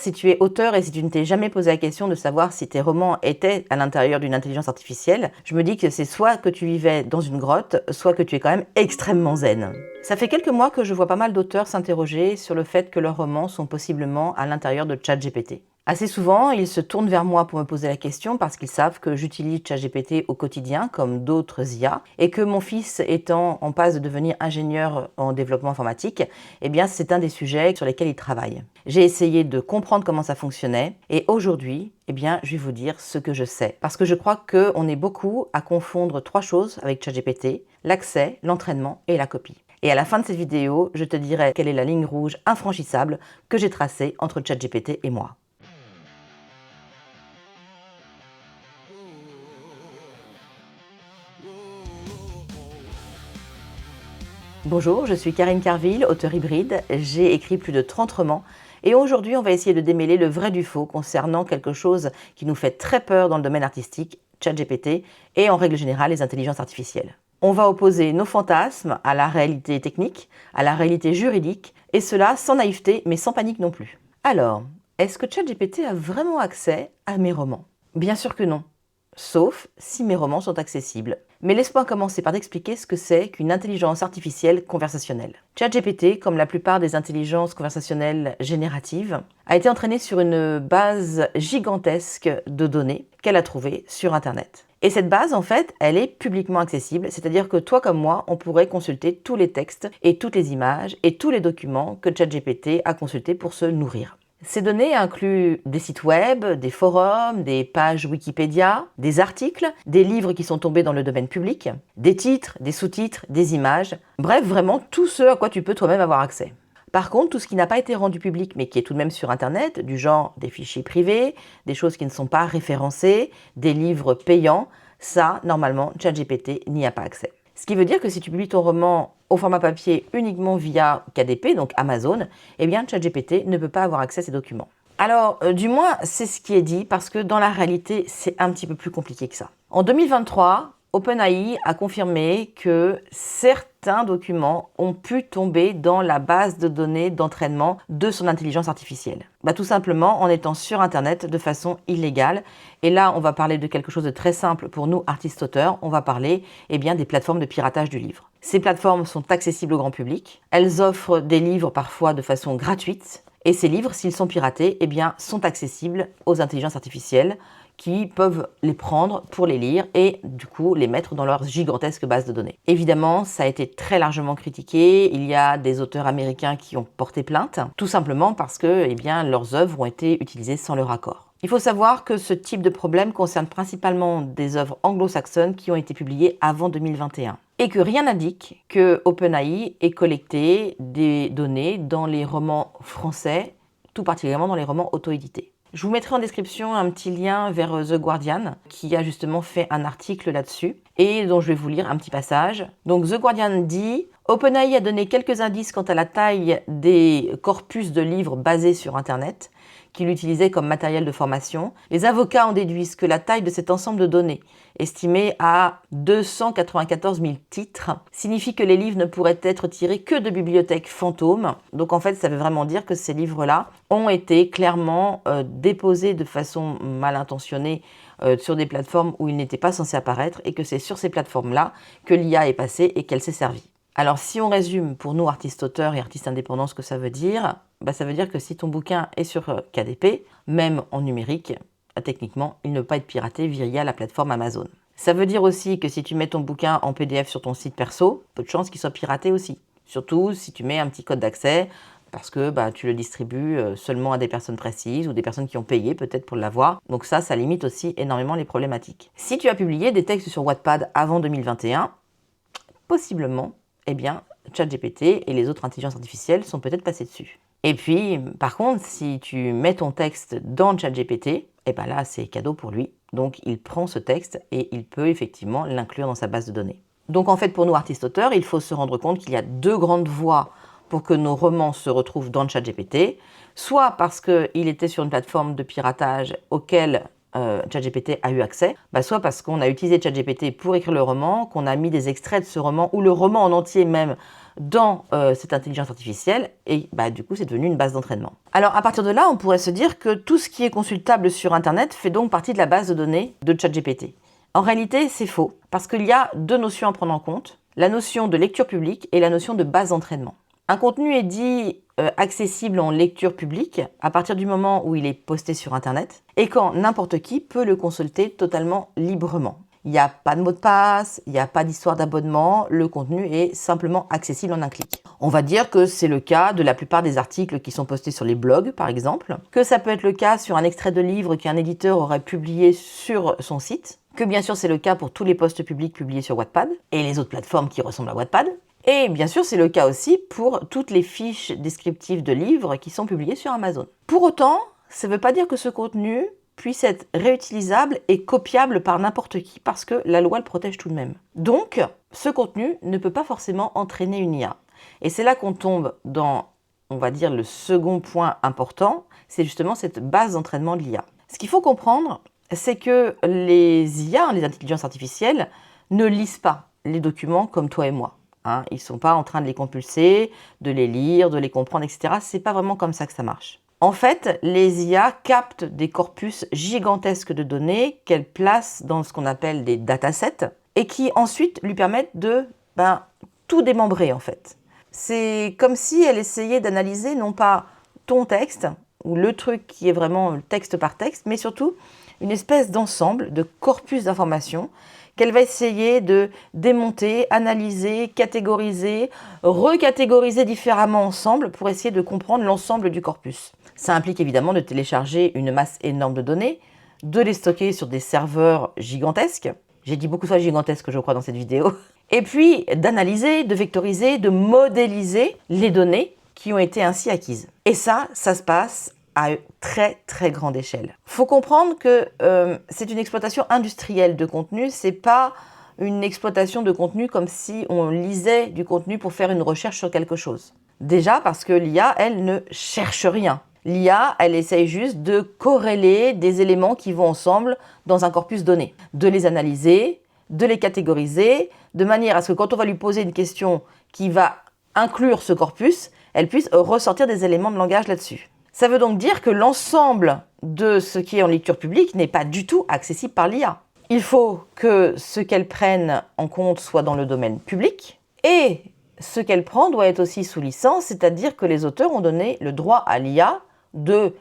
Si tu es auteur et si tu ne t'es jamais posé la question de savoir si tes romans étaient à l'intérieur d'une intelligence artificielle, je me dis que c'est soit que tu vivais dans une grotte, soit que tu es quand même extrêmement zen. Ça fait quelques mois que je vois pas mal d'auteurs s'interroger sur le fait que leurs romans sont possiblement à l'intérieur de ChatGPT. Assez souvent, ils se tournent vers moi pour me poser la question parce qu'ils savent que j'utilise ChatGPT au quotidien comme d'autres IA et que mon fils étant en passe de devenir ingénieur en développement informatique, eh bien c'est un des sujets sur lesquels il travaille. J'ai essayé de comprendre comment ça fonctionnait et aujourd'hui, eh bien je vais vous dire ce que je sais parce que je crois qu'on est beaucoup à confondre trois choses avec ChatGPT: l'accès, l'entraînement et la copie. Et à la fin de cette vidéo, je te dirai quelle est la ligne rouge infranchissable que j'ai tracée entre ChatGPT et moi. Bonjour, je suis Karine Carville, auteure hybride. J'ai écrit plus de 30 romans et aujourd'hui on va essayer de démêler le vrai du faux concernant quelque chose qui nous fait très peur dans le domaine artistique, ChatGPT, et en règle générale les intelligences artificielles. On va opposer nos fantasmes à la réalité technique, à la réalité juridique, et cela sans naïveté mais sans panique non plus. Alors, est-ce que ChatGPT a vraiment accès à mes romans? Bien sûr que non, sauf si mes romans sont accessibles. Mais laisse-moi commencer par t'expliquer ce que c'est qu'une intelligence artificielle conversationnelle. ChatGPT, comme la plupart des intelligences conversationnelles génératives, a été entraîné sur une base gigantesque de données qu'elle a trouvées sur Internet. Et cette base, en fait, elle est publiquement accessible, c'est-à-dire que toi comme moi, on pourrait consulter tous les textes et toutes les images et tous les documents que ChatGPT a consultés pour se nourrir. Ces données incluent des sites web, des forums, des pages Wikipédia, des articles, des livres qui sont tombés dans le domaine public, des titres, des sous-titres, des images, bref, vraiment tout ce à quoi tu peux toi-même avoir accès. Par contre, tout ce qui n'a pas été rendu public mais qui est tout de même sur Internet, du genre des fichiers privés, des choses qui ne sont pas référencées, des livres payants, ça, normalement, ChatGPT n'y a pas accès. Ce qui veut dire que si tu publies ton roman au format papier uniquement via KDP, donc Amazon, eh bien ChatGPT ne peut pas avoir accès à ces documents. Alors, du moins, c'est ce qui est dit, parce que dans la réalité, c'est un petit peu plus compliqué que ça. En 2023, OpenAI a confirmé que certains documents ont pu tomber dans la base de données d'entraînement de son intelligence artificielle. Tout simplement en étant sur Internet de façon illégale. Et là, on va parler de quelque chose de très simple pour nous, artistes-auteurs. On va parler des plateformes de piratage du livre. Ces plateformes sont accessibles au grand public. Elles offrent des livres parfois de façon gratuite. Et ces livres, s'ils sont piratés, sont accessibles aux intelligences artificielles qui peuvent les prendre pour les lire et du coup les mettre dans leur gigantesque base de données. Évidemment, ça a été très largement critiqué. Il y a des auteurs américains qui ont porté plainte, tout simplement parce que leurs œuvres ont été utilisées sans leur accord. Il faut savoir que ce type de problème concerne principalement des œuvres anglo-saxonnes qui ont été publiées avant 2021. Et que rien n'indique que OpenAI ait collecté des données dans les romans français, tout particulièrement dans les romans auto-édités. Je vous mettrai en description un petit lien vers The Guardian qui a justement fait un article là-dessus et dont je vais vous lire un petit passage. Donc The Guardian dit: OpenAI a donné quelques indices quant à la taille des corpus de livres basés sur Internet qu'il utilisait comme matériel de formation. Les avocats en déduisent que la taille de cet ensemble de données, estimé à 294 000 titres, signifie que les livres ne pourraient être tirés que de bibliothèques fantômes. Donc en fait, ça veut vraiment dire que ces livres-là ont été clairement déposés de façon mal intentionnée sur des plateformes où ils n'étaient pas censés apparaître et que c'est sur ces plateformes-là que l'IA est passée et qu'elle s'est servie. Alors si on résume pour nous artistes-auteurs et artistes indépendants ce que ça veut dire, ça veut dire que si ton bouquin est sur KDP, même en numérique, techniquement, il ne peut pas être piraté via la plateforme Amazon. Ça veut dire aussi que si tu mets ton bouquin en PDF sur ton site perso, peu de chances qu'il soit piraté aussi. Surtout si tu mets un petit code d'accès parce que tu le distribues seulement à des personnes précises ou des personnes qui ont payé peut-être pour l'avoir. Donc ça limite aussi énormément les problématiques. Si tu as publié des textes sur Wattpad avant 2021, possiblement, ChatGPT et les autres intelligences artificielles sont peut-être passées dessus. Et puis, par contre, si tu mets ton texte dans ChatGPT, là, c'est cadeau pour lui. Donc, il prend ce texte et il peut effectivement l'inclure dans sa base de données. Donc, en fait, pour nous, artistes-auteurs, il faut se rendre compte qu'il y a deux grandes voies pour que nos romans se retrouvent dans ChatGPT. Soit parce qu'il était sur une plateforme de piratage auquel ChatGPT a eu accès, soit parce qu'on a utilisé ChatGPT pour écrire le roman, qu'on a mis des extraits de ce roman, ou le roman en entier même, dans cette intelligence artificielle, et du coup c'est devenu une base d'entraînement. Alors à partir de là, on pourrait se dire que tout ce qui est consultable sur Internet fait donc partie de la base de données de ChatGPT. En réalité, c'est faux, parce qu'il y a deux notions à prendre en compte, la notion de lecture publique et la notion de base d'entraînement. Un contenu est dit accessible en lecture publique à partir du moment où il est posté sur Internet et quand n'importe qui peut le consulter totalement librement. Il n'y a pas de mot de passe, il n'y a pas d'histoire d'abonnement, le contenu est simplement accessible en un clic. On va dire que c'est le cas de la plupart des articles qui sont postés sur les blogs, par exemple, que ça peut être le cas sur un extrait de livre qu'un éditeur aurait publié sur son site, que bien sûr c'est le cas pour tous les posts publics publiés sur Wattpad et les autres plateformes qui ressemblent à Wattpad. Et bien sûr, c'est le cas aussi pour toutes les fiches descriptives de livres qui sont publiées sur Amazon. Pour autant, ça ne veut pas dire que ce contenu puisse être réutilisable et copiable par n'importe qui, parce que la loi le protège tout de même. Donc, ce contenu ne peut pas forcément entraîner une IA. Et c'est là qu'on tombe dans, on va dire, le second point important, c'est justement cette base d'entraînement de l'IA. Ce qu'il faut comprendre, c'est que les IA, les intelligences artificielles, ne lisent pas les documents comme toi et moi. Ils ne sont pas en train de les compulser, de les lire, de les comprendre, etc. C'est pas vraiment comme ça que ça marche. En fait, les IA captent des corpus gigantesques de données qu'elles placent dans ce qu'on appelle des datasets et qui ensuite lui permettent de tout démembrer en fait. C'est comme si elle essayait d'analyser non pas ton texte ou le truc qui est vraiment texte par texte, mais surtout une espèce d'ensemble de corpus d'informations qu'elle va essayer de démonter, analyser, catégoriser, recatégoriser différemment ensemble pour essayer de comprendre l'ensemble du corpus. Ça implique évidemment de télécharger une masse énorme de données, de les stocker sur des serveurs gigantesques. J'ai dit beaucoup de fois gigantesques, je crois, dans cette vidéo. Et puis d'analyser, de vectoriser, de modéliser les données qui ont été ainsi acquises. Et ça se passe à très très grande échelle. Il faut comprendre que c'est une exploitation industrielle de contenu, c'est pas une exploitation de contenu comme si on lisait du contenu pour faire une recherche sur quelque chose. Déjà parce que l'IA, elle ne cherche rien. L'IA, elle essaye juste de corréler des éléments qui vont ensemble dans un corpus donné, de les analyser, de les catégoriser, de manière à ce que quand on va lui poser une question qui va inclure ce corpus, elle puisse ressortir des éléments de langage là-dessus. Ça veut donc dire que l'ensemble de ce qui est en lecture publique n'est pas du tout accessible par l'IA. Il faut que ce qu'elle prenne en compte soit dans le domaine public et ce qu'elle prend doit être aussi sous licence, c'est-à-dire que les auteurs ont donné le droit à l'IA de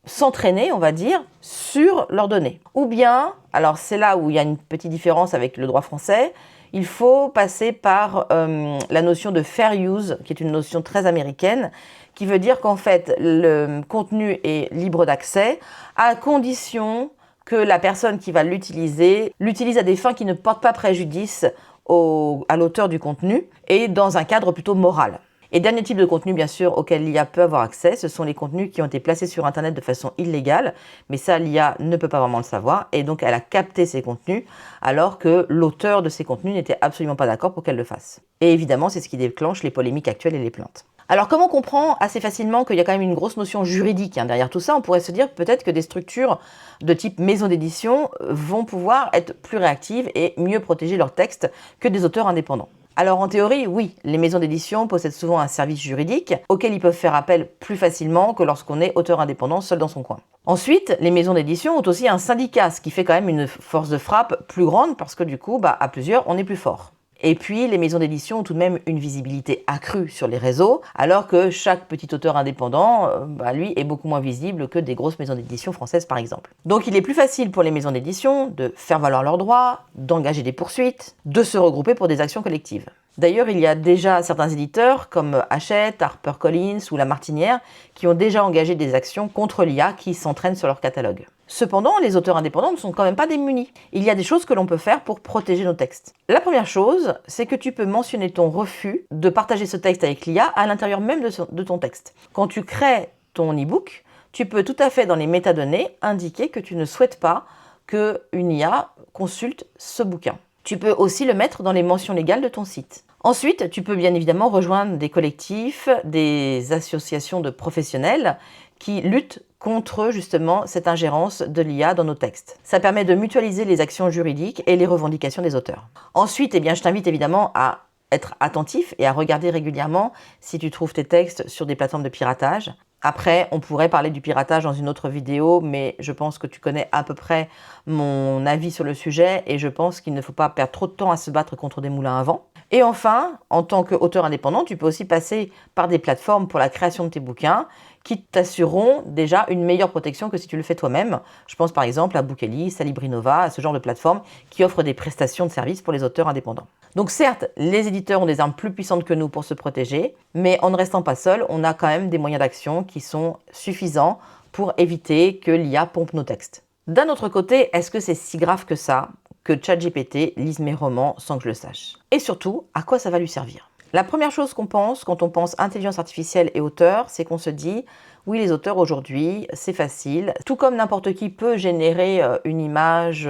s'entraîner, on va dire, sur leurs données. Ou bien, alors c'est là où il y a une petite différence avec le droit français, il faut passer par la notion de fair use, qui est une notion très américaine, qui veut dire qu'en fait, le contenu est libre d'accès à condition que la personne qui va l'utilise à des fins qui ne portent pas préjudice à l'auteur du contenu et dans un cadre plutôt moral. Et dernier type de contenu, bien sûr, auquel l'IA peut avoir accès, ce sont les contenus qui ont été placés sur Internet de façon illégale, mais ça, l'IA ne peut pas vraiment le savoir, et donc elle a capté ces contenus, alors que l'auteur de ces contenus n'était absolument pas d'accord pour qu'elle le fasse. Et évidemment, c'est ce qui déclenche les polémiques actuelles et les plaintes. Alors, comme on comprend assez facilement qu'il y a quand même une grosse notion juridique derrière tout ça, on pourrait se dire peut-être que des structures de type maison d'édition vont pouvoir être plus réactives et mieux protéger leurs textes que des auteurs indépendants. Alors en théorie, oui, les maisons d'édition possèdent souvent un service juridique auquel ils peuvent faire appel plus facilement que lorsqu'on est auteur indépendant seul dans son coin. Ensuite, les maisons d'édition ont aussi un syndicat, ce qui fait quand même une force de frappe plus grande parce que du coup, à plusieurs, on est plus fort. Et puis, les maisons d'édition ont tout de même une visibilité accrue sur les réseaux, alors que chaque petit auteur indépendant, lui, est beaucoup moins visible que des grosses maisons d'édition françaises, par exemple. Donc, il est plus facile pour les maisons d'édition de faire valoir leurs droits, d'engager des poursuites, de se regrouper pour des actions collectives. D'ailleurs, il y a déjà certains éditeurs comme Hachette, HarperCollins ou La Martinière qui ont déjà engagé des actions contre l'IA qui s'entraînent sur leur catalogue. Cependant, les auteurs indépendants ne sont quand même pas démunis. Il y a des choses que l'on peut faire pour protéger nos textes. La première chose, c'est que tu peux mentionner ton refus de partager ce texte avec l'IA à l'intérieur même de ton texte. Quand tu crées ton e-book, tu peux tout à fait dans les métadonnées indiquer que tu ne souhaites pas qu'une IA consulte ce bouquin. Tu peux aussi le mettre dans les mentions légales de ton site. Ensuite, tu peux bien évidemment rejoindre des collectifs, des associations de professionnels qui lutte contre justement cette ingérence de l'IA dans nos textes. Ça permet de mutualiser les actions juridiques et les revendications des auteurs. Ensuite, eh bien, je t'invite évidemment à être attentif et à regarder régulièrement si tu trouves tes textes sur des plateformes de piratage. Après, on pourrait parler du piratage dans une autre vidéo, mais je pense que tu connais à peu près mon avis sur le sujet et je pense qu'il ne faut pas perdre trop de temps à se battre contre des moulins à vent. Et enfin, en tant qu'auteur indépendant, tu peux aussi passer par des plateformes pour la création de tes bouquins qui t'assureront déjà une meilleure protection que si tu le fais toi-même. Je pense par exemple à Bookelist, à Librinova, à ce genre de plateformes qui offrent des prestations de services pour les auteurs indépendants. Donc certes, les éditeurs ont des armes plus puissantes que nous pour se protéger, mais en ne restant pas seul, on a quand même des moyens d'action qui sont suffisants pour éviter que l'IA pompe nos textes. D'un autre côté, est-ce que c'est si grave que ça que ChatGPT lise mes romans sans que je le sache? Et surtout, à quoi ça va lui servir? La première chose qu'on pense quand on pense intelligence artificielle et auteur, c'est qu'on se dit oui, les auteurs aujourd'hui, c'est facile. Tout comme n'importe qui peut générer une image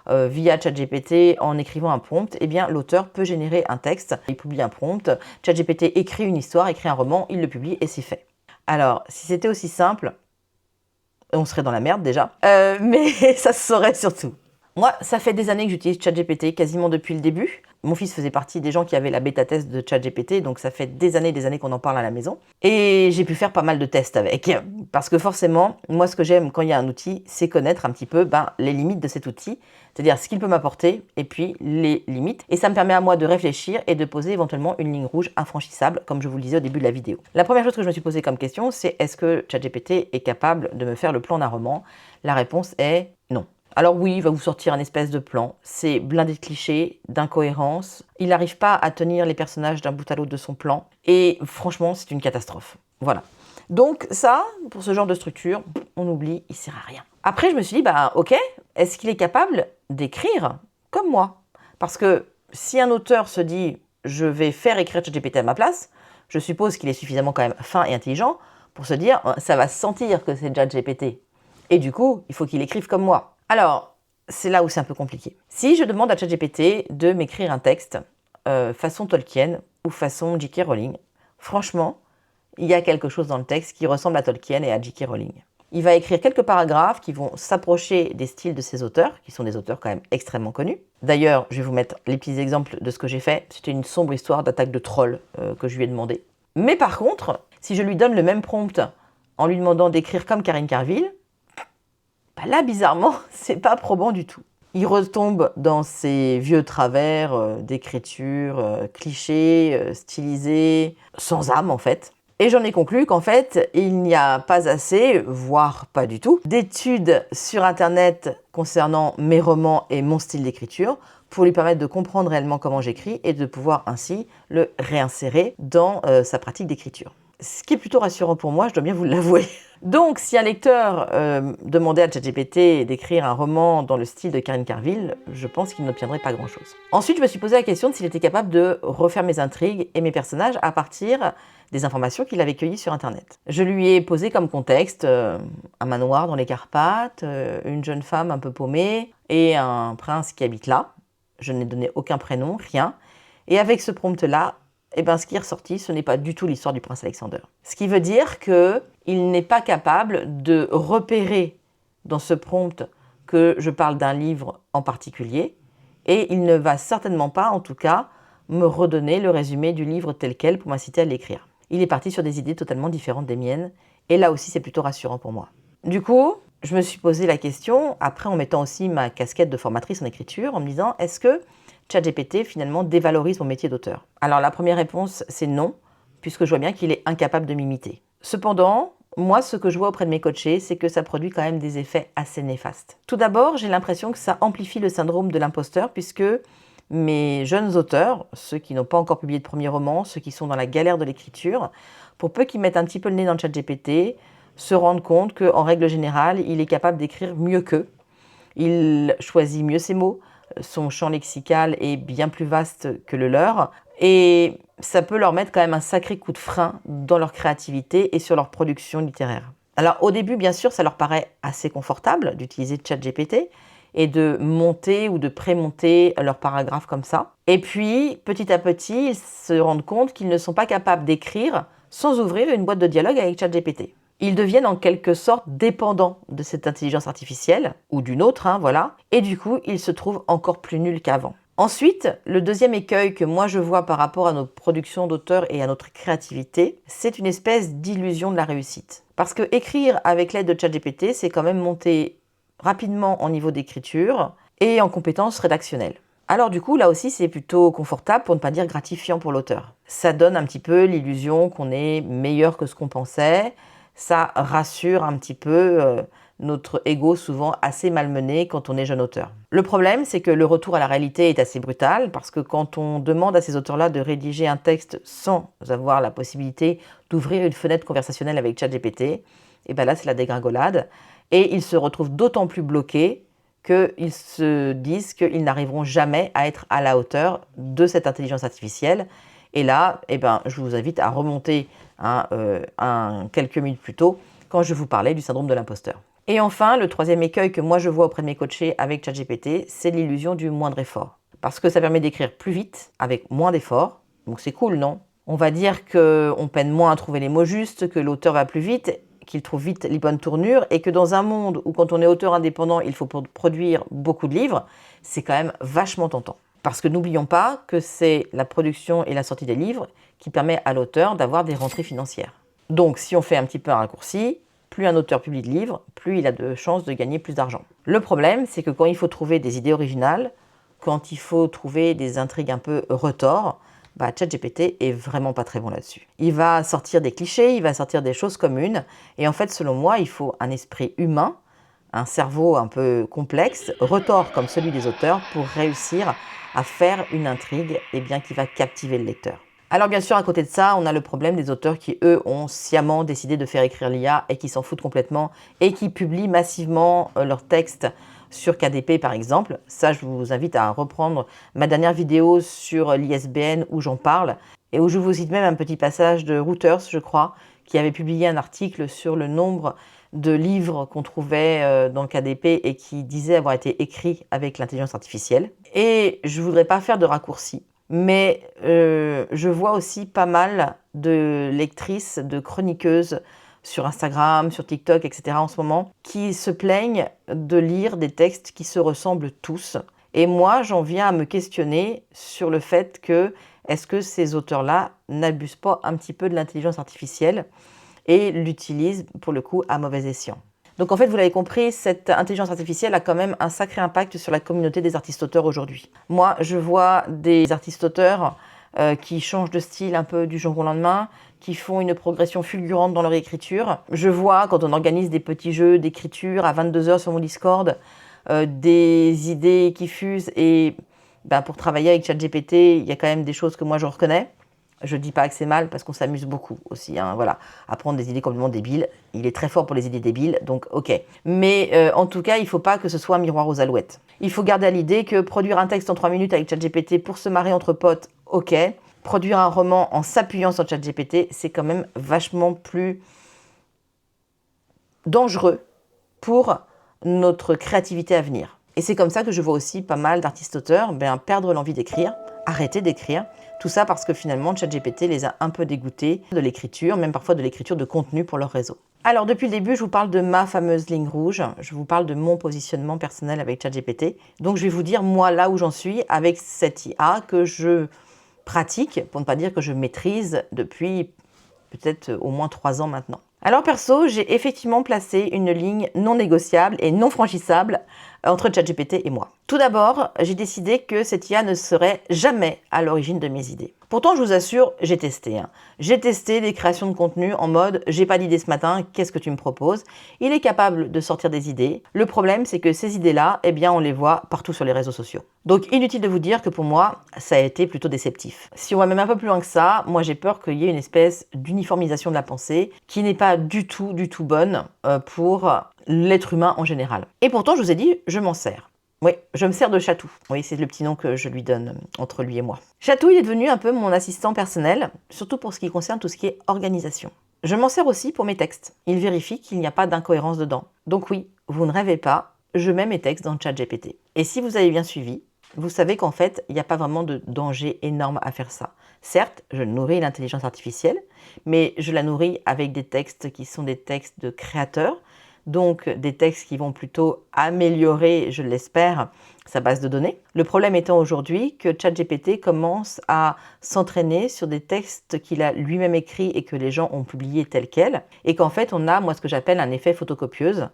via ChatGPT en écrivant un prompt, eh bien l'auteur peut générer un texte, il publie un prompt, ChatGPT écrit une histoire, écrit un roman, il le publie et c'est fait. Alors, si c'était aussi simple, on serait dans la merde déjà, mais ça se saurait surtout. Moi, ça fait des années que j'utilise ChatGPT, quasiment depuis le début. Mon fils faisait partie des gens qui avaient la bêta-test de ChatGPT, donc ça fait des années qu'on en parle à la maison. Et j'ai pu faire pas mal de tests avec, parce que forcément, moi ce que j'aime quand il y a un outil, c'est connaître un petit peu les limites de cet outil, c'est-à-dire ce qu'il peut m'apporter et puis les limites. Et ça me permet à moi de réfléchir et de poser éventuellement une ligne rouge infranchissable, comme je vous le disais au début de la vidéo. La première chose que je me suis posée comme question, c'est est-ce que ChatGPT est capable de me faire le plan d'un roman? La réponse est non. Alors oui, il va vous sortir un espèce de plan, c'est blindé de clichés, d'incohérences, il n'arrive pas à tenir les personnages d'un bout à l'autre de son plan, et franchement, c'est une catastrophe. Voilà. Donc ça, pour ce genre de structure, on oublie, il sert à rien. Après, je me suis dit, ok, est-ce qu'il est capable d'écrire comme moi? Parce que si un auteur se dit, je vais faire écrire ChatGPT à ma place, je suppose qu'il est suffisamment quand même fin et intelligent pour se dire, ça va sentir que c'est ChatGPT. Et du coup, il faut qu'il écrive comme moi. Alors, c'est là où c'est un peu compliqué. Si je demande à ChatGPT de m'écrire un texte façon Tolkien ou façon J.K. Rowling, franchement, il y a quelque chose dans le texte qui ressemble à Tolkien et à J.K. Rowling. Il va écrire quelques paragraphes qui vont s'approcher des styles de ces auteurs, qui sont des auteurs quand même extrêmement connus. D'ailleurs, je vais vous mettre les petits exemples de ce que j'ai fait. C'était une sombre histoire d'attaque de trolls que je lui ai demandé. Mais par contre, si je lui donne le même prompt en lui demandant d'écrire comme Karine Carville, là, bizarrement, c'est pas probant du tout. Il retombe dans ses vieux travers d'écriture, clichés, stylisés, sans âme en fait. Et j'en ai conclu qu'en fait, il n'y a pas assez, voire pas du tout, d'études sur Internet concernant mes romans et mon style d'écriture pour lui permettre de comprendre réellement comment j'écris et de pouvoir ainsi le réinsérer dans sa pratique d'écriture. Ce qui est plutôt rassurant pour moi, je dois bien vous l'avouer. Donc, si un lecteur demandait à ChatGPT d'écrire un roman dans le style de Karine Carville, je pense qu'il n'obtiendrait pas grand-chose. Ensuite, je me suis posé la question de s'il était capable de refaire mes intrigues et mes personnages à partir des informations qu'il avait cueillies sur Internet. Je lui ai posé comme contexte un manoir dans les Carpates, une jeune femme un peu paumée et un prince qui habite là. Je n'ai donné aucun prénom, rien. Et avec ce prompt-là, ce qui est ressorti, ce n'est pas du tout l'histoire du prince Alexander. Ce qui veut dire qu'il n'est pas capable de repérer dans ce prompt que je parle d'un livre en particulier, et il ne va certainement pas, en tout cas, me redonner le résumé du livre tel quel pour m'inciter à l'écrire. Il est parti sur des idées totalement différentes des miennes, et là aussi c'est plutôt rassurant pour moi. Du coup, je me suis posé la question, après en mettant aussi ma casquette de formatrice en écriture, en me disant, est-ce que ChatGPT finalement dévalorise mon métier d'auteur? Alors la première réponse, c'est non, puisque je vois bien qu'il est incapable de m'imiter. Cependant, moi, ce que je vois auprès de mes coachés, c'est que ça produit quand même des effets assez néfastes. Tout d'abord, j'ai l'impression que ça amplifie le syndrome de l'imposteur, puisque mes jeunes auteurs, ceux qui n'ont pas encore publié de premier roman, ceux qui sont dans la galère de l'écriture, pour peu qu'ils mettent un petit peu le nez dans le ChatGPT, se rendent compte qu'en règle générale, il est capable d'écrire mieux qu'eux. Il choisit mieux ses mots, son champ lexical est bien plus vaste que le leur, et ça peut leur mettre quand même un sacré coup de frein dans leur créativité et sur leur production littéraire. Alors au début, bien sûr, ça leur paraît assez confortable d'utiliser ChatGPT et de monter ou de prémonter leurs paragraphes comme ça. Et puis, petit à petit, ils se rendent compte qu'ils ne sont pas capables d'écrire sans ouvrir une boîte de dialogue avec ChatGPT. ils deviennent en quelque sorte dépendants de cette intelligence artificielle, ou d'une autre, voilà, et du coup, ils se trouvent encore plus nuls qu'avant. Ensuite, le deuxième écueil que moi je vois par rapport à nos productions d'auteurs et à notre créativité, c'est une espèce d'illusion de la réussite. Parce que écrire avec l'aide de ChatGPT, c'est quand même monter rapidement en niveau d'écriture et en compétences rédactionnelles. Alors du coup, là aussi, c'est plutôt confortable, pour ne pas dire gratifiant pour l'auteur. Ça donne un petit peu l'illusion qu'on est meilleur que ce qu'on pensait, ça rassure un petit peu notre ego souvent assez malmené quand on est jeune auteur. Le problème, c'est que le retour à la réalité est assez brutal, parce que quand on demande à ces auteurs-là de rédiger un texte sans avoir la possibilité d'ouvrir une fenêtre conversationnelle avec ChatGPT, et bien là, c'est la dégringolade, et ils se retrouvent d'autant plus bloqués qu'ils se disent qu'ils n'arriveront jamais à être à la hauteur de cette intelligence artificielle. Et là, je vous invite à remonter quelques minutes plus tôt, quand je vous parlais du syndrome de l'imposteur. Et enfin, le troisième écueil que moi je vois auprès de mes coachés avec ChatGPT, c'est l'illusion du moindre effort. Parce que ça permet d'écrire plus vite, avec moins d'efforts. Donc c'est cool, non? On va dire qu'on peine moins à trouver les mots justes, que l'auteur va plus vite, qu'il trouve vite les bonnes tournures, et que dans un monde où quand on est auteur indépendant, il faut produire beaucoup de livres, c'est quand même vachement tentant. Parce que n'oublions pas que c'est la production et la sortie des livres qui permet à l'auteur d'avoir des rentrées financières. Donc si on fait un petit peu un raccourci, plus un auteur publie de livres, plus il a de chances de gagner plus d'argent. Le problème, c'est que quand il faut trouver des idées originales, quand il faut trouver des intrigues un peu retors, ChatGPT est vraiment pas très bon là-dessus. Il va sortir des clichés, il va sortir des choses communes, et en fait, selon moi, il faut un esprit humain, un cerveau un peu complexe, retors comme celui des auteurs, pour réussir à faire une intrigue qui va captiver le lecteur. Alors bien sûr, à côté de ça, on a le problème des auteurs qui, eux, ont sciemment décidé de faire écrire l'IA et qui s'en foutent complètement et qui publient massivement leurs textes sur KDP par exemple. Ça, je vous invite à reprendre ma dernière vidéo sur l'ISBN où j'en parle et où je vous cite même un petit passage de Reuters, je crois, qui avait publié un article sur le nombre de livres qu'on trouvait dans le KDP et qui disait avoir été écrits avec l'intelligence artificielle. Et je ne voudrais pas faire de raccourcis, mais je vois aussi pas mal de lectrices, de chroniqueuses sur Instagram, sur TikTok, etc. en ce moment, qui se plaignent de lire des textes qui se ressemblent tous. Et moi, j'en viens à me questionner sur le fait que est-ce que ces auteurs-là n'abusent pas un petit peu de l'intelligence artificielle et l'utilisent pour le coup à mauvais escient. Donc en fait, vous l'avez compris, cette intelligence artificielle a quand même un sacré impact sur la communauté des artistes-auteurs aujourd'hui. Moi, je vois des artistes-auteurs qui changent de style un peu du jour au lendemain, qui font une progression fulgurante dans leur écriture. Je vois, quand on organise des petits jeux d'écriture à 22h sur mon Discord, des idées qui fusent et pour travailler avec ChatGPT, il y a quand même des choses que moi je reconnais. Je ne dis pas que c'est mal parce qu'on s'amuse beaucoup aussi, voilà, à prendre des idées complètement débiles. Il est très fort pour les idées débiles, donc ok. Mais en tout cas, il ne faut pas que ce soit un miroir aux alouettes. Il faut garder à l'idée que produire un texte en 3 minutes avec ChatGPT pour se marrer entre potes, ok. Produire un roman en s'appuyant sur ChatGPT, c'est quand même vachement plus dangereux pour notre créativité à venir. Et c'est comme ça que je vois aussi pas mal d'artistes-auteurs perdre l'envie d'écrire, arrêter d'écrire. Tout ça parce que finalement, ChatGPT les a un peu dégoûtés de l'écriture, même parfois de l'écriture de contenu pour leur réseau. Alors depuis le début, je vous parle de ma fameuse ligne rouge, je vous parle de mon positionnement personnel avec ChatGPT. Donc je vais vous dire moi là où j'en suis avec cette IA que je pratique, pour ne pas dire que je maîtrise depuis peut-être au moins 3 ans maintenant. Alors perso, j'ai effectivement placé une ligne non négociable et non franchissable entre ChatGPT et moi. Tout d'abord, j'ai décidé que cette IA ne serait jamais à l'origine de mes idées. Pourtant, je vous assure, j'ai testé. J'ai testé des créations de contenu en mode « j'ai pas d'idée ce matin, qu'est-ce que tu me proposes ?» Il est capable de sortir des idées. Le problème, c'est que ces idées-là, on les voit partout sur les réseaux sociaux. Donc, inutile de vous dire que pour moi, ça a été plutôt déceptif. Si on va même un peu plus loin que ça, moi j'ai peur qu'il y ait une espèce d'uniformisation de la pensée qui n'est pas du tout bonne pour l'être humain en général. Et pourtant, je vous ai dit, je m'en sers. Oui, je me sers de Chatou. Oui, c'est le petit nom que je lui donne entre lui et moi. Chatou, il est devenu un peu mon assistant personnel, surtout pour ce qui concerne tout ce qui est organisation. Je m'en sers aussi pour mes textes. Il vérifie qu'il n'y a pas d'incohérence dedans. Donc oui, vous ne rêvez pas, je mets mes textes dans ChatGPT. Et si vous avez bien suivi, vous savez qu'en fait, il n'y a pas vraiment de danger énorme à faire ça. Certes, je nourris l'intelligence artificielle, mais je la nourris avec des textes qui sont des textes de créateurs, donc des textes qui vont plutôt améliorer, je l'espère, sa base de données. Le problème étant aujourd'hui que ChatGPT commence à s'entraîner sur des textes qu'il a lui-même écrits et que les gens ont publiés tels quels, et qu'en fait on a, moi, ce que j'appelle un effet photocopieuse.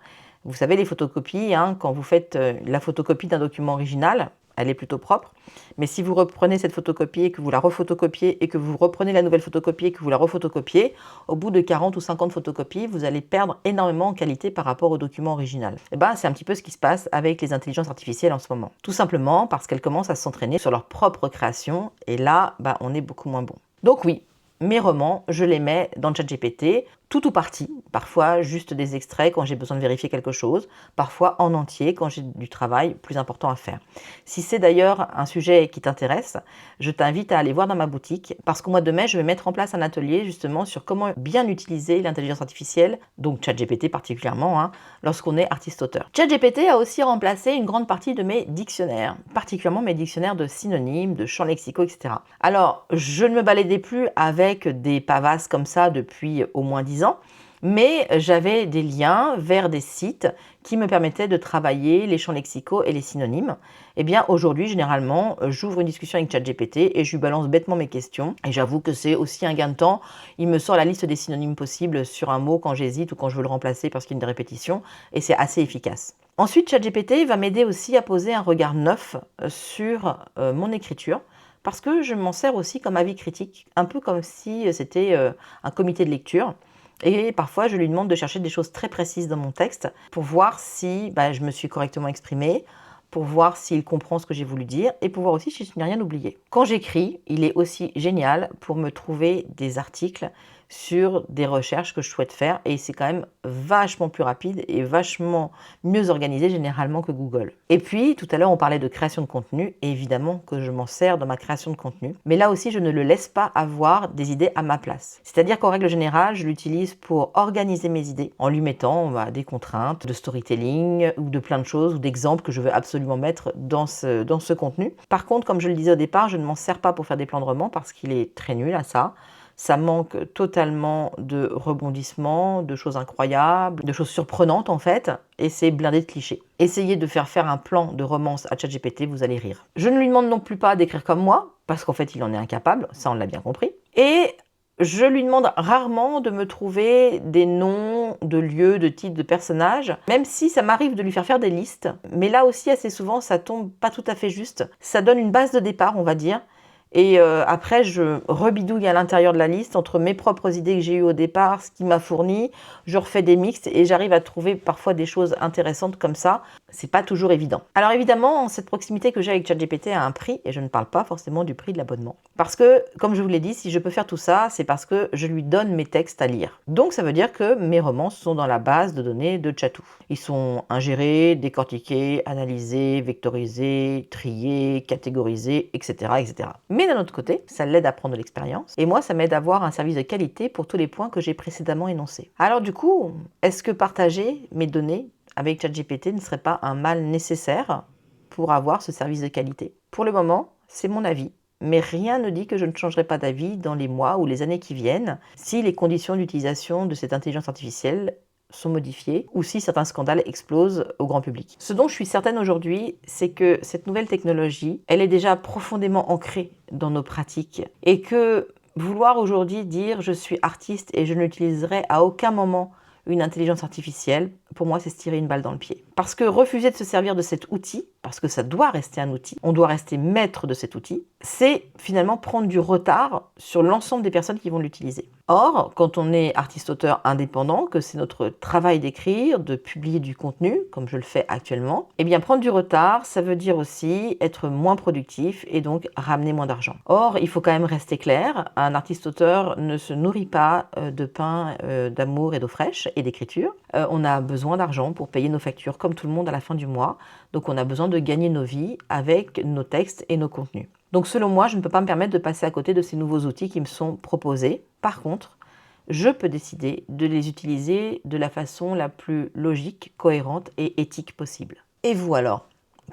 Vous savez, les photocopies, quand vous faites la photocopie d'un document original, elle est plutôt propre. Mais si vous reprenez cette photocopie et que vous la refotocopiez et que vous reprenez la nouvelle photocopie et que vous la refotocopiez, au bout de 40 ou 50 photocopies, vous allez perdre énormément en qualité par rapport au document original. Et c'est un petit peu ce qui se passe avec les intelligences artificielles en ce moment. Tout simplement parce qu'elles commencent à s'entraîner sur leur propre création et là, on est beaucoup moins bon. Donc oui, mes romans, je les mets dans ChatGPT, tout ou partie, parfois juste des extraits quand j'ai besoin de vérifier quelque chose, parfois en entier quand j'ai du travail plus important à faire. Si c'est d'ailleurs un sujet qui t'intéresse, je t'invite à aller voir dans ma boutique parce qu'au mois de mai, je vais mettre en place un atelier justement sur comment bien utiliser l'intelligence artificielle, donc ChatGPT particulièrement, lorsqu'on est artiste-auteur. ChatGPT a aussi remplacé une grande partie de mes dictionnaires, particulièrement mes dictionnaires de synonymes, de champs lexicaux, etc. Alors, je ne me baladais plus avec des pavasses comme ça depuis au moins 10 ans, mais j'avais des liens vers des sites qui me permettaient de travailler les champs lexicaux et les synonymes. Eh bien aujourd'hui, généralement, j'ouvre une discussion avec ChatGPT et je lui balance bêtement mes questions. Et j'avoue que c'est aussi un gain de temps. Il me sort la liste des synonymes possibles sur un mot quand j'hésite ou quand je veux le remplacer parce qu'il y a une répétition, et c'est assez efficace. Ensuite, ChatGPT va m'aider aussi à poser un regard neuf sur mon écriture, parce que je m'en sers aussi comme avis critique, un peu comme si c'était un comité de lecture. Et parfois, je lui demande de chercher des choses très précises dans mon texte pour voir si je me suis correctement exprimée, pour voir s'il comprend ce que j'ai voulu dire et pour voir aussi si je n'ai rien oublié. Quand j'écris, il est aussi génial pour me trouver des articles sur des recherches que je souhaite faire et c'est quand même vachement plus rapide et vachement mieux organisé généralement que Google. Et puis, tout à l'heure, on parlait de création de contenu et évidemment que je m'en sers dans ma création de contenu. Mais là aussi, je ne le laisse pas avoir des idées à ma place. C'est-à-dire qu'en règle générale, je l'utilise pour organiser mes idées en lui mettant des contraintes de storytelling ou de plein de choses ou d'exemples que je veux absolument mettre dans ce contenu. Par contre, comme je le disais au départ, je ne m'en sers pas pour faire des plans de romans parce qu'il est très nul à ça. Ça manque totalement de rebondissements, de choses incroyables, de choses surprenantes en fait, et c'est blindé de clichés. Essayez de faire un plan de romance à ChatGPT, vous allez rire. Je ne lui demande non plus pas d'écrire comme moi, parce qu'en fait il en est incapable, ça on l'a bien compris. Et je lui demande rarement de me trouver des noms de lieux, de titres, de personnages, même si ça m'arrive de lui faire des listes. Mais là aussi, assez souvent, ça tombe pas tout à fait juste. Ça donne une base de départ, on va dire. Et après, je rebidouille à l'intérieur de la liste entre mes propres idées que j'ai eues au départ, ce qu'il m'a fourni, je refais des mixtes et j'arrive à trouver parfois des choses intéressantes comme ça. C'est pas toujours évident. Alors évidemment, cette proximité que j'ai avec ChatGPT a un prix et je ne parle pas forcément du prix de l'abonnement. Parce que, comme je vous l'ai dit, si je peux faire tout ça, c'est parce que je lui donne mes textes à lire. Donc ça veut dire que mes romans sont dans la base de données de Chatou. Ils sont ingérés, décortiqués, analysés, vectorisés, triés, catégorisés, etc., etc. Mais d'un autre côté, ça l'aide à prendre de l'expérience. Et moi, ça m'aide à avoir un service de qualité pour tous les points que j'ai précédemment énoncés. Alors du coup, est-ce que partager mes données avec ChatGPT ne serait pas un mal nécessaire pour avoir ce service de qualité? Pour le moment, c'est mon avis. Mais rien ne dit que je ne changerai pas d'avis dans les mois ou les années qui viennent si les conditions d'utilisation de cette intelligence artificielle sont modifiées ou si certains scandales explosent au grand public. Ce dont je suis certaine aujourd'hui, c'est que cette nouvelle technologie, elle est déjà profondément ancrée dans nos pratiques et que vouloir aujourd'hui dire je suis artiste et je n'utiliserai à aucun moment une intelligence artificielle, pour moi, c'est se tirer une balle dans le pied. Parce que refuser de se servir de cet outil, parce que ça doit rester un outil, on doit rester maître de cet outil, c'est finalement prendre du retard sur l'ensemble des personnes qui vont l'utiliser. Or, quand on est artiste-auteur indépendant, que c'est notre travail d'écrire, de publier du contenu, comme je le fais actuellement, eh bien prendre du retard, ça veut dire aussi être moins productif et donc ramener moins d'argent. Or, il faut quand même rester clair, un artiste-auteur ne se nourrit pas de pain, d'amour et d'eau fraîche et d'écriture. On a besoin d'argent pour payer nos factures comme tout le monde à la fin du mois, donc on a besoin de gagner nos vies avec nos textes et nos contenus. Donc selon moi, je ne peux pas me permettre de passer à côté de ces nouveaux outils qui me sont proposés. Par contre, je peux décider de les utiliser de la façon la plus logique, cohérente et éthique possible. Et vous alors?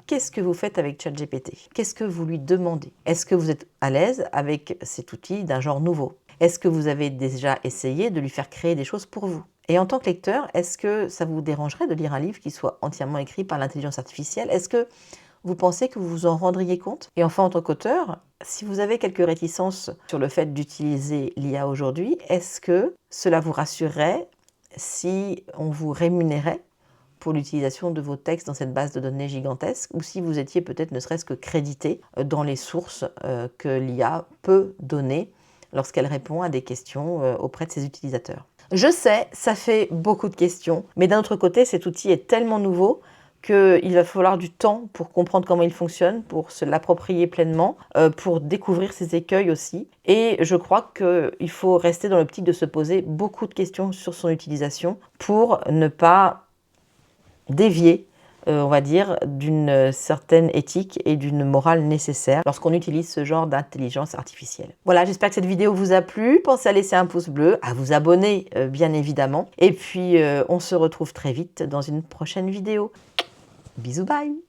qu'est-ce que vous faites avec ChatGPT? Qu'est-ce que vous lui demandez? Est-ce que vous êtes à l'aise avec cet outil d'un genre nouveau? Est-ce que vous avez déjà essayé de lui faire créer des choses pour vous? Et en tant que lecteur, est-ce que ça vous dérangerait de lire un livre qui soit entièrement écrit par l'intelligence artificielle? Est-ce que vous pensez que vous vous en rendriez compte? Et enfin, en tant qu'auteur, si vous avez quelques réticences sur le fait d'utiliser l'IA aujourd'hui, est-ce que cela vous rassurerait si on vous rémunérait pour l'utilisation de vos textes dans cette base de données gigantesque, ou si vous étiez peut-être ne serait-ce que crédité dans les sources que l'IA peut donner lorsqu'elle répond à des questions auprès de ses utilisateurs. Je sais, ça fait beaucoup de questions, mais d'un autre côté, cet outil est tellement nouveau qu'il va falloir du temps pour comprendre comment il fonctionne, pour se l'approprier pleinement, pour découvrir ses écueils aussi. Et je crois qu'il faut rester dans l'optique de se poser beaucoup de questions sur son utilisation pour ne pas dévier, on va dire, d'une certaine éthique et d'une morale nécessaire lorsqu'on utilise ce genre d'intelligence artificielle. Voilà, j'espère que cette vidéo vous a plu. Pensez à laisser un pouce bleu, à vous abonner bien évidemment. Et puis, on se retrouve très vite dans une prochaine vidéo. Bisous, bye!